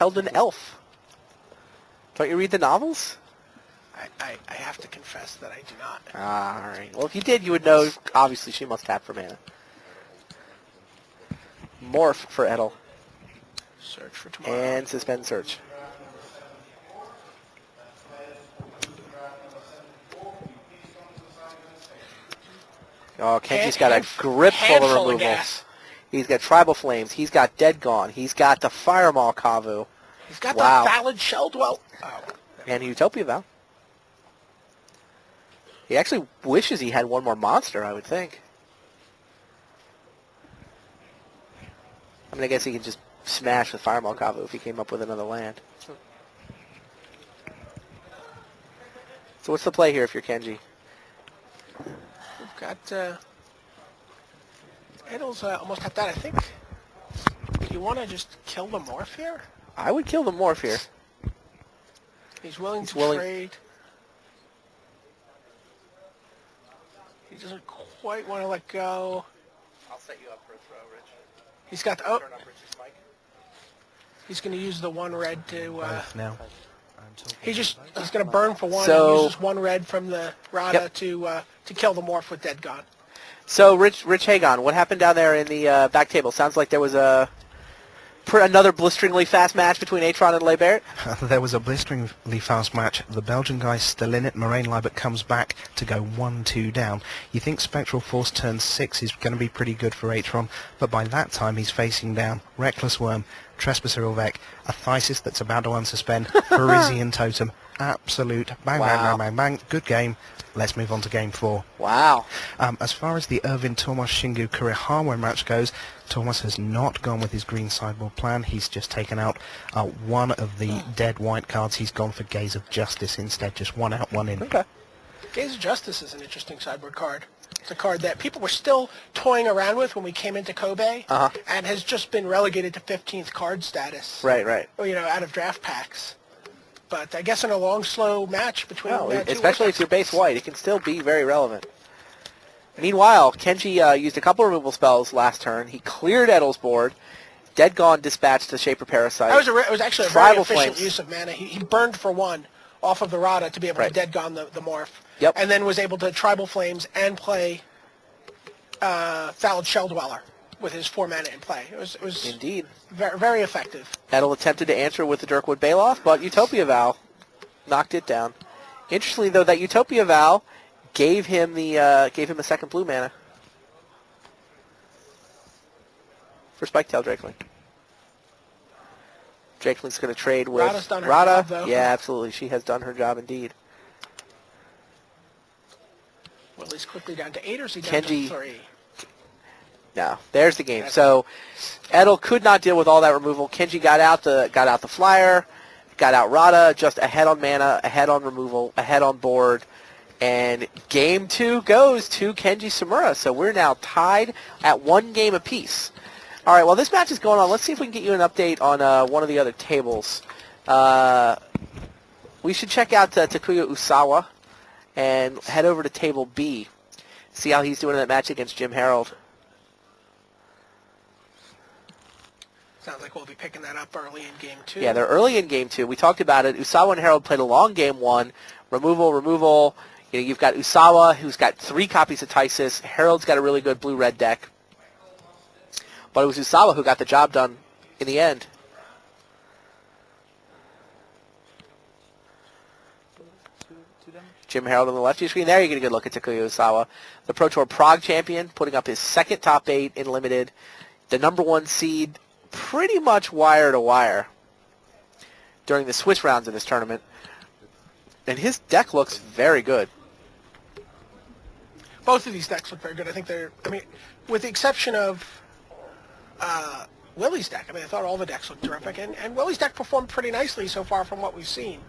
held an elf. Don't you read the novels? I have to confess that I do not. Ah, all right. Well, if you did, you would know, obviously, she must tap for mana. Morph for Edel. Search for tomorrow. And suspend search. Oh, Kenji's got a grip full of removals. He's got Tribal Flames. He's got Dead Gone. He's got the Firemaw Kavu. He's got the Valid Sheldwell. Oh. And Utopia Vow. He actually wishes he had one more monster, I would think. I mean, I guess he could just smash with Firemaw Kavu if he came up with another land. So what's the play here if you're Kenji? We've got... Edel's almost at that, I think. Do you want to just kill the Morph here? I would kill the Morph here. He's willing to trade. He doesn't quite want to let go. I'll set you up for a throw, Rich. He's got the... He's going to use the one red to... now. He's going to burn for one so, and uses one red from the Rada to kill the Morph with Dead Gone. So, Rich Hagon, what happened down there in the back table? Sounds like there was another blisteringly fast match between Atron and Leibert. There was a blisteringly fast match. The Belgian guy's still in it. Moraine Leibert comes back to go 1-2 down. You think Spectral Force turn 6 is going to be pretty good for Atron, but by that time he's facing down Reckless Worm, Trespasser Ilvec, a Thysis that's about to unsuspend, Parisian Totem. Absolute bang, bang, bang, bang, bang. Good game. Let's move on to game 4. Wow. As far as the Irvin Tomas Shingu Kurihawa match goes, Tomas has not gone with his green sideboard plan. He's just taken out one of the dead white cards. He's gone for Gaze of Justice instead. Just one out, one in. Okay. Gaze of Justice is an interesting sideboard card. It's a card that people were still toying around with when we came into Kobe, and has just been relegated to 15th card status. Right. You know, out of draft packs. But I guess in a long, slow match between especially if you're base white, it can still be very relevant. Meanwhile, Kenji used a couple removal spells last turn. He cleared Edel's board. Dead Gone dispatched the Shaper Parasite. It was actually a very efficient use of mana. He burned for one off of the Rada to be able to Dead Gone the Morph. Yep. And then was able to Tribal Flames and play Valid Shell Dweller with his 4 mana in play. It was indeed very, very effective. Edel attempted to answer with the Dirkwood Baloth, but Utopia Vow knocked it down. Interestingly, though, that Utopia Vow gave him a second blue mana for Spiketail Drakeling. Drakeling's going to trade with Rada's done her job, though. Yeah, absolutely. She has done her job indeed. Well, he's quickly down to 8, or is he down to 3? No, there's the game. So Edel could not deal with all that removal. Kenji got out the flyer, got out Rada, just ahead on mana, ahead on removal, ahead on board, and game 2 goes to Kenji Samura. So we're now tied at 1 game apiece. All right, while this match is going on, let's see if we can get you an update on one of the other tables. We should check out Takuya Usawa and head over to table B, see how he's doing in that match against Jim Herold. Sounds like we'll be picking that up early in game 2. Yeah, they're early in game 2. We talked about it. Usawa and Herold played a long game 1. Removal. You know, you've got Usawa, who's got 3 copies of Tysis. Herold's got a really good blue-red deck. But it was Usawa who got the job done in the end. Jim Herold on the left of your screen. There you get a good look at Takuya Usawa. The Pro Tour Prague champion, putting up his second top 8 in Limited. The number 1 seed, pretty much wire to wire during the Swiss rounds of this tournament. And his deck looks very good. Both of these decks look very good. I think with the exception of Willie's deck, I thought all the decks looked terrific. And Willie's deck performed pretty nicely so far from what we've seen.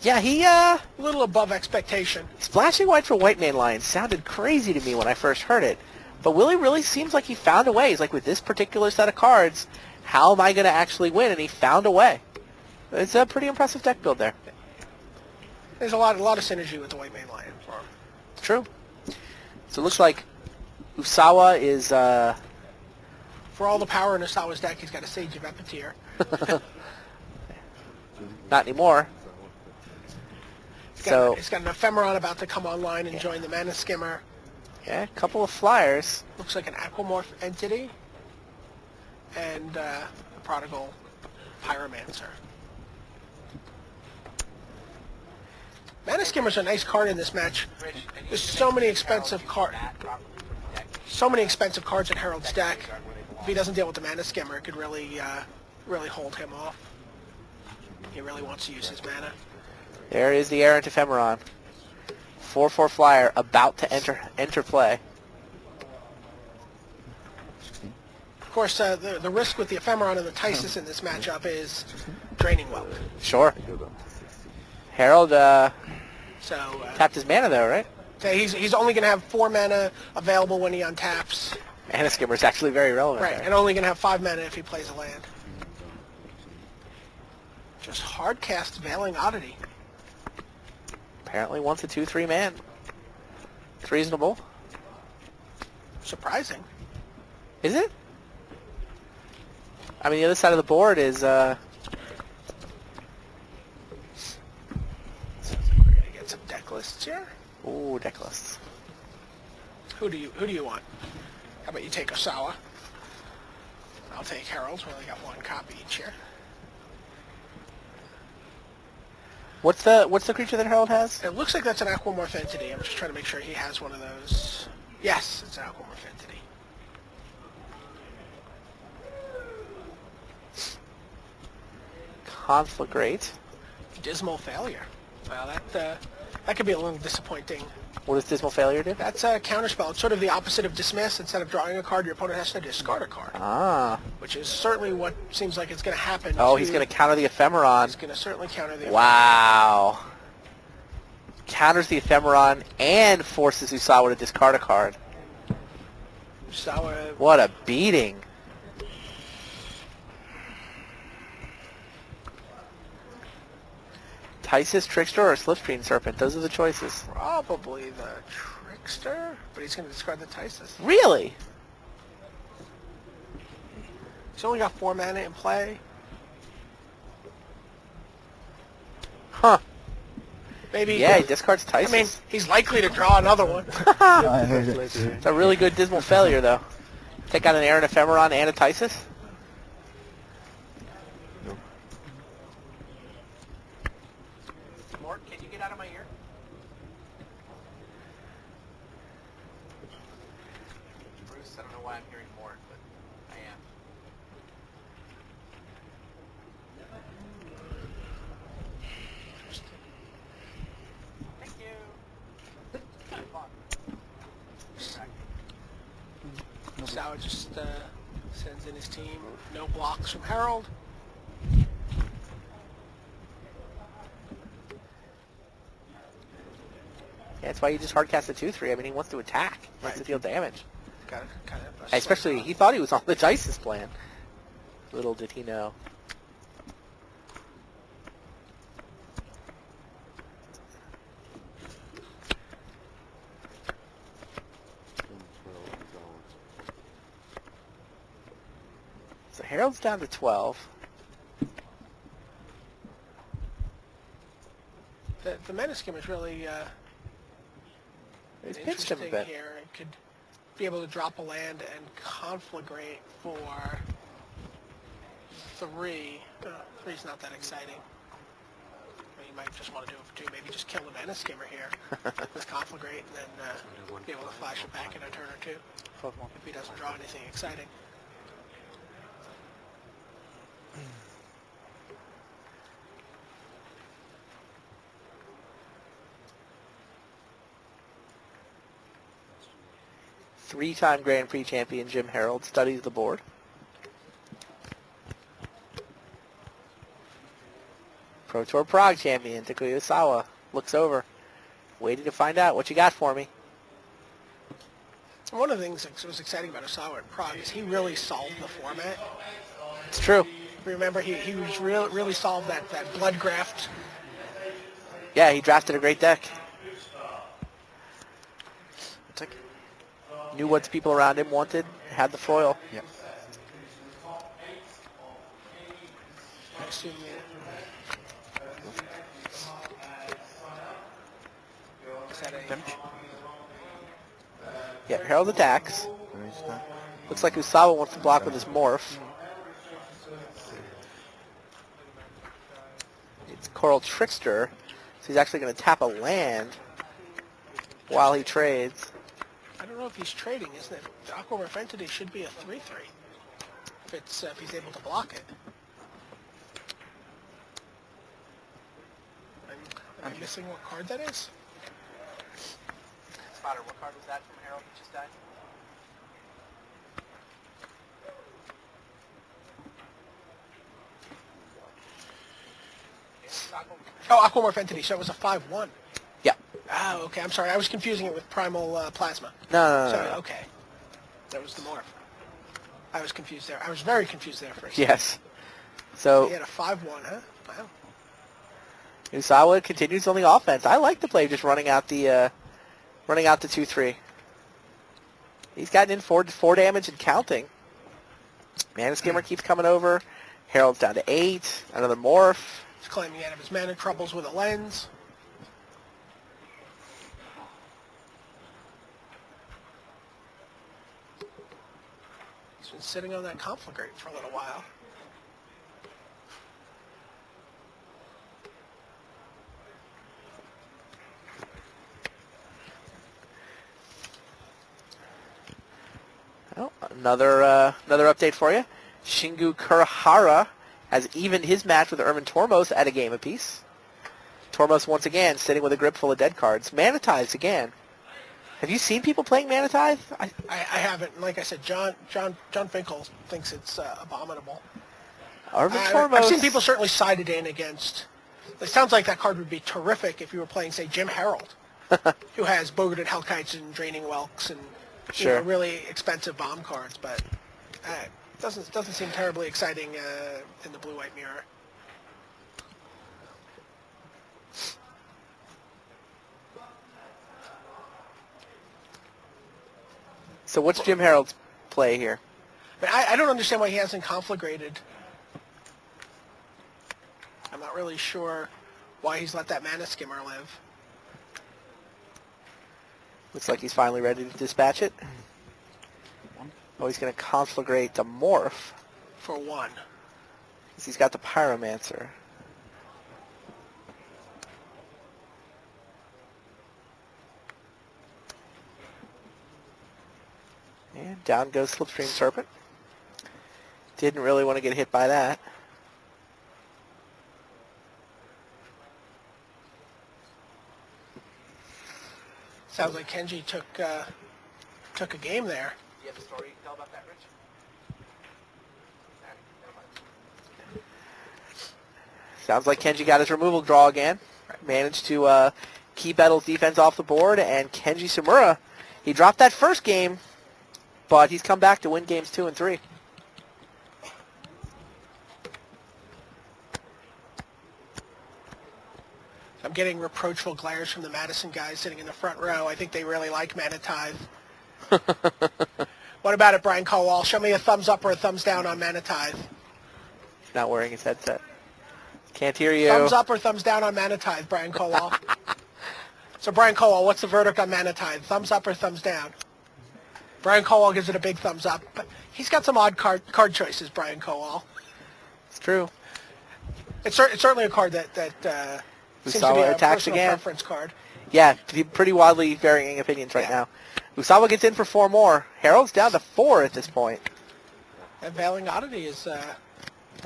Yeah, he a little above expectation. Splashing white for White Man Lion sounded crazy to me when I first heard it. But Willie really seems like he found a way. He's like, with this particular set of cards, how am I going to actually win? And he found a way. It's a pretty impressive deck build there. There's a lot of synergy with the White Man Lion for him. It's true. So it looks like Usawa is... For all the power in Usawa's deck, he's got a Sage of Epicure. Not anymore. He's So got an Ephemeron about to come online and join the Mana Skimmer. yeah, a couple of flyers. Looks like an Aquamorph entity. And a Prodigal Pyromancer. Mana Skimmer's a nice card in this match. There's so many expensive cards. So many expensive cards in Herold's deck. If he doesn't deal with the Mana Skimmer, it could really hold him off. He really wants to use his mana. There is the Errant Ephemeron. 4/4 flyer about to enter play. Of course, the risk with the Ephemeron and the Decisive in this matchup is draining Welk. Sure. Herold tapped his mana though, right? So he's only going to have 4 mana available when he untaps. Mana Skimmer is actually very relevant. Right, there. and only going to have 5 mana if he plays a land. Just hard cast Veiling Oddity. Apparently wants a 2/3 man. It's reasonable. Surprising. Is it? I mean, the other side of the board is... We're going to get some deck lists here. Ooh, deck lists. Who do you want? How about you take Usawa? I'll take Herold. We only got 1 copy each here. What's the creature that Herold has? It looks like that's an Aquamorph entity. I'm just trying to make sure he has one of those. Yes, it's an Aquamorph entity. Conflagrate. Dismal Failure. Well, that could be a little disappointing. What does Dismal Failure do? That's a counterspell. It's sort of the opposite of Dismiss. Instead of drawing a card, your opponent has to discard a card. Ah. Which is certainly what seems like it's going to happen. Oh, he's going to counter the Ephemeron. He's going to certainly counter the Ephemeron. Wow. Counters the Ephemeron and forces Usawa to discard a card. Usawa. What a beating. Decisive, Trickster, or Slipstream Serpent. Those are the choices. Probably the Trickster, but he's going to discard the Decisive. Really? He's only got 4 mana in play. Huh. Maybe. Yeah, he discards Decisive. I mean, he's likely to draw another one. It's a really good Dismal Failure, though. Take out an Errant Ephemeron and a Decisive. Mort, can you get out of my ear? Bruce, I don't know why I'm hearing Mort, but I am. Thank you. Usawa just sends in his team. No blocks from Herold. Yeah, that's why you just hardcast a 2/3. I mean, he wants to attack. He wants to deal damage. Got kind of Especially, he thought he was on the Dice's plan. Little did he know. So Herold's down to 12. The Mana Skim is really He's pinched him a interesting bit. here. It could be able to drop a land and conflagrate for 3. 3's not that exciting. Or you might just want to do it for 2. Maybe just kill the Mana Skimmer here with conflagrate and then be able to flash it back in a turn or 2 if he doesn't draw anything exciting. Three-time Grand Prix champion Jim Herold studies the board. Pro Tour Prague champion Takuya Usawa looks over, waiting to find out what you got for me. One of the things that was exciting about Usawa in Prague is he really solved the format. It's true. Remember, he was really solved that blood graft. Yeah, he drafted a great deck. Knew what people around him wanted, had the foil. Yep. assume, yeah. Is that a... Yeah, Herold attacks. Looks like Usawa wants to block with his morph. It's Coral Trickster, so he's actually going to tap a land while he trades. I don't know if he's trading, isn't it? The Aquamorph Entity should be a 3/3 if he's able to block it. I'm missing what card that is. Spotter, what card was that from Herold that just died? Oh, Aquamorph Entity, so it was a 5/1. Yeah. Oh, okay, I'm sorry. I was confusing it with Primal Plasma. No. So, okay. That was the morph. I was confused there. I was very confused there for a second. Yes. So So he had a 5/1, huh? Wow. Usawa continues on the offense. I like the play just running out the 2/3. He's gotten in 4 damage and counting. Mana Skimmer keeps coming over. Herold's down to 8. Another morph. He's claiming out of his mana troubles with a lens. He's been sitting on that Conflagrate for a little while. Oh, another update for you. Shingu Kurihara has evened his match with Ermin Tormos at a game apiece. Tormos once again sitting with a grip full of dead cards. Manatize again. Have you seen people playing Manatize? I haven't. Like I said, John Finkel thinks it's abominable. Ermin Tormos. I've seen people certainly sided in against. It sounds like that card would be terrific if you were playing, say, Jim Herold, who has Bogarted Hellkites and Draining Whelks and really expensive bomb cards, but doesn't seem terribly exciting in the blue-white mirror. So what's Jim Herold's play here? I don't understand why he hasn't conflagrated. I'm not really sure why he's let that Mana Skimmer live. Looks like he's finally ready to dispatch it. Oh, he's going to conflagrate the morph. For 1. Because he's got the Pyromancer. And down goes Slipstream Serpent. Didn't really want to get hit by that. Sounds like Kenji took a game there. Do you have a story you can tell about that, Rich? Sounds like Kenji got his removal draw again. Managed to keep Edel's defense off the board, and Kenji Sumura, he dropped that first game, but he's come back to win games 2 and 3. I'm getting reproachful glares from the Madison guys sitting in the front row. I think they really like Manatize. What about it, Brian Cowall? Show me a thumbs up or a thumbs down on Manatize. He's not wearing his headset. Can't hear you. Thumbs up or thumbs down on Manatize, Brian Cowall. So Brian Cowall, what's the verdict on Manatize? Thumbs up or thumbs down? Brian Cowall gives it a big thumbs up. But he's got some odd card choices, Brian Cowall. It's true. It's certainly a card that seems to be a personal preference card. Yeah, pretty wildly varying opinions right now. Usawa gets in for 4 more. Herold's down to 4 at this point. And Veiling Oddity is That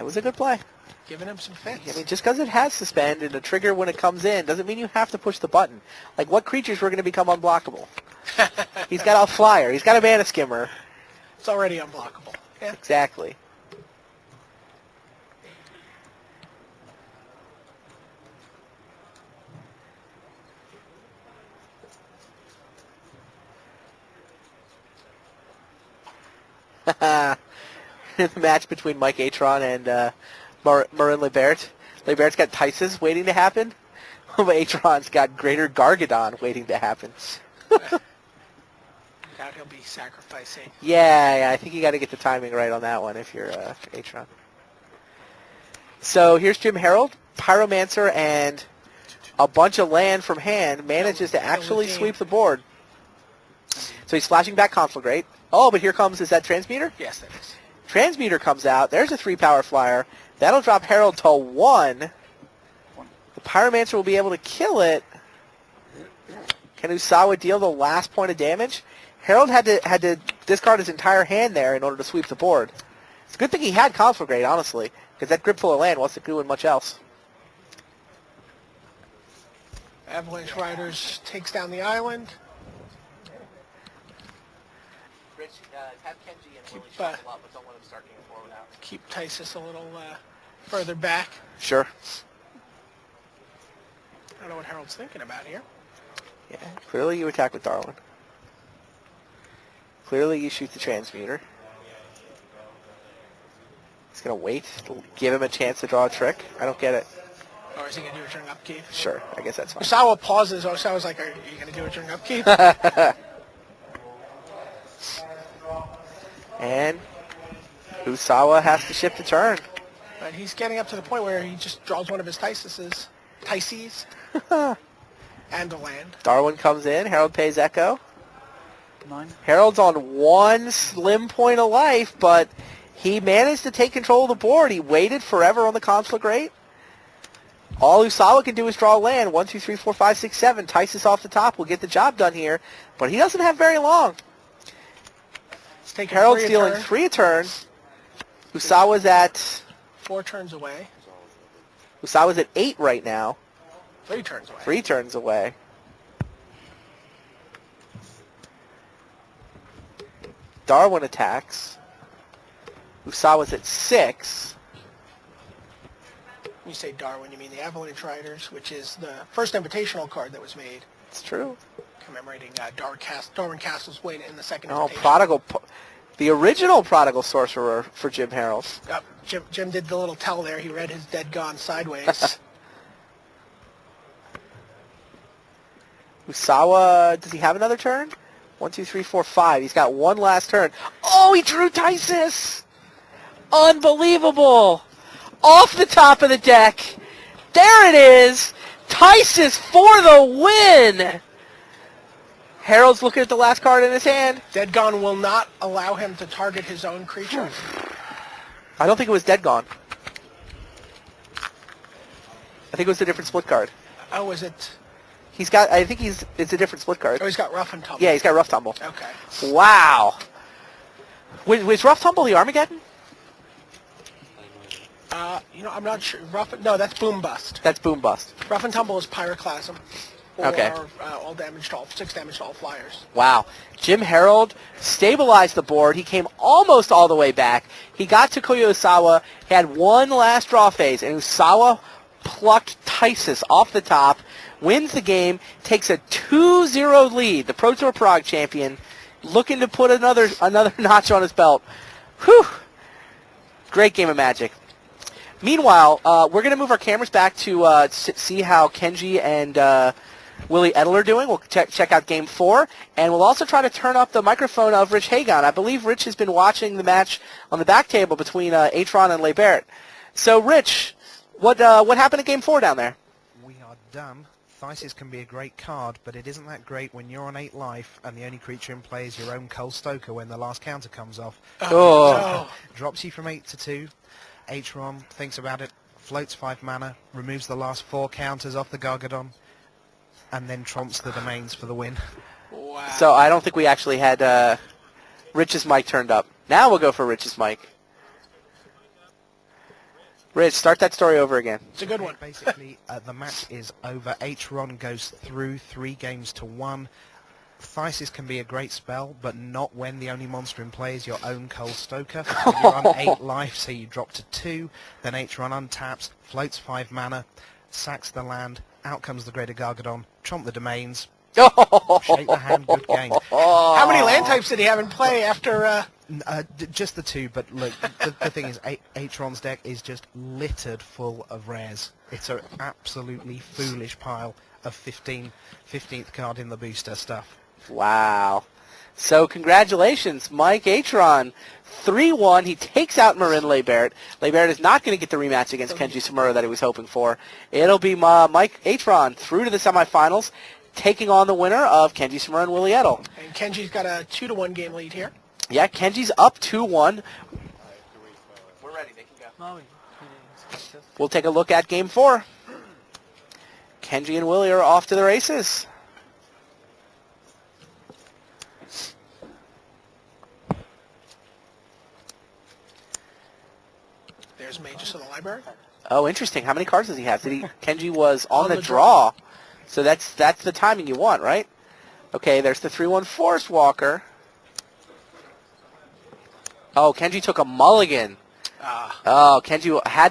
was a good play. giving him some fits. I mean, just because it has suspend and a trigger when it comes in doesn't mean you have to push the button. Like, what creatures were going to become unblockable? He's got a flyer. He's got a Mana Skimmer. It's already unblockable. Yeah. Exactly. The match between Mike Atron and Marin Lebert. Lebert's got Tysus waiting to happen. Atron's got Greater Gargadon waiting to happen. Doubt he'll be sacrificing. Yeah, I think you got to get the timing right on that one if you're Atron. So here's Jim Herold, Pyromancer, and a bunch of land from hand manages to actually sweep the board. So he's flashing back Conflagrate. Oh, but here comes, is that Transmuter? Yes, that is. Transmuter comes out. There's a 3-power flyer. That'll drop Herold to 1. The Pyromancer will be able to kill it. Can Usawa deal the last point of damage? Herold had to discard his entire hand there in order to sweep the board. It's a good thing he had Conflagrate, honestly, because that grip full of land wasn't doing much else. Avalanche Riders takes down the island. Rich, have Kenji and Willie shuffle up, but don't let him start getting forward out. Keep Tysus a little further back. Sure. I don't know what Herold's thinking about here. Yeah, clearly you attack with Darwin. Clearly you shoot the Transmuter. He's going to wait, give him a chance to draw a trick. I don't get it. Or is he going to do it during upkeep? Sure, I guess that's fine. Usawa pauses. Usawa's like, are you going to do it during upkeep? And Usawa has to shift a turn. But he's getting up to the point where he just draws one of his Tyses. And a land. Darwin comes in. Herold pays Echo. 9. Herold's on 1 slim point of life, but he managed to take control of the board. He waited forever on the Conflagrate. All Usawa can do is draw land. 1, 2, 3, 4, 5, 6, 7. Tysus off the top will get the job done here, but he doesn't have very long. Herold's dealing 3 a turn. Usawa's at 4 turns away. Usawa's at 8 right now. 3 turns away. 3 turns away. Darwin attacks. Usawa's at 6. When you say Darwin, you mean the Avalanche Riders, which is the first invitational card that was made. It's true. Commemorating Darwin Castle's win in the second Oh, invitation. the original Prodigal Sorcerer for Jim Herold. Jim did the little tell there. He read his dead gone sideways. Usawa, does he have another turn? 1, 2, 3, 4, 5. He's got 1 last turn. Oh, he drew Tysus! Unbelievable! Off the top of the deck. There it is! Tysus for the win! Herold's looking at the last card in his hand. Dead Gone will not allow him to target his own creature. I don't think it was Dead Gone. I think it was a different split card. Oh, is it? It's a different split card. Oh, he's got Rough and Tumble. Yeah, he's got Rough Tumble. Okay. Wow. Was Rough Tumble the Armageddon? I'm not sure. No, that's Boom Bust. That's Boom Bust. Rough and Tumble is Pyroclasm. Or Okay. all damage to all, 6 damage to all flyers. Wow. Jim Herold stabilized the board. He came almost all the way back. He got to Koyo Usawa. He had 1 last draw phase, and Usawa plucked Tysus off the top, wins the game, takes a 2-0 lead. The Pro Tour Prague champion looking to put another notch on his belt. Whew. Great game of Magic. Meanwhile, we're going to move our cameras back to see how Kenji and Willie Edel are doing. We'll check out Game 4, and we'll also try to turn up the microphone of Rich Hagon. I believe Rich has been watching the match on the back table between Atron and Le Barrett. So, Rich, what happened at Game 4 down there? We are done. Thesis can be a great card, but it isn't that great when you're on 8 life and the only creature in play is your own Cull Stoker when the last counter comes off. Oh. Drops you from 8 to 2. Atron thinks about it, floats 5 mana, removes the last 4 counters off the Gargadon, and then trumps the domains for the win. Wow. So I don't think we actually had Rich's mic turned up. Now we'll go for Rich's mic. Rich, start that story over again. It's a good one. Basically, the match is over. Atron goes through 3 games to 1. Thesis can be a great spell, but not when the only monster in play is your own Cull Stoker. When you're on 8 life, so you drop to 2, then Atron untaps, floats 5 mana, sacks the land, out comes the Greater Gargadon, trump the domains, shake the hand, good game. How many land types did he have in play after... Just the 2, but look, the thing is, Atron's deck is just littered full of rares. It's an absolutely foolish pile of 15th card in the booster stuff. Wow. So congratulations, Mike Atron. 3-1. He takes out Marin LeBaird. LeBaird is not going to get the rematch against Kenji Samura that he was hoping for. It'll be Mike Atron through to the semifinals, taking on the winner of Kenji Samura and Willie Edel. And Kenji's got a 2-1 game lead here. Yeah, Kenji's up 2-1. We're ready. They can go. We'll take a look at Game 4. Kenji and Willie are off to the races. There's Magus of the library. Oh, interesting. How many cards does he have? Kenji was on the draw. So that's the timing you want, right? Okay, there's the 3-1 Forest Walker. Oh, Kenji took a mulligan. Oh, Kenji had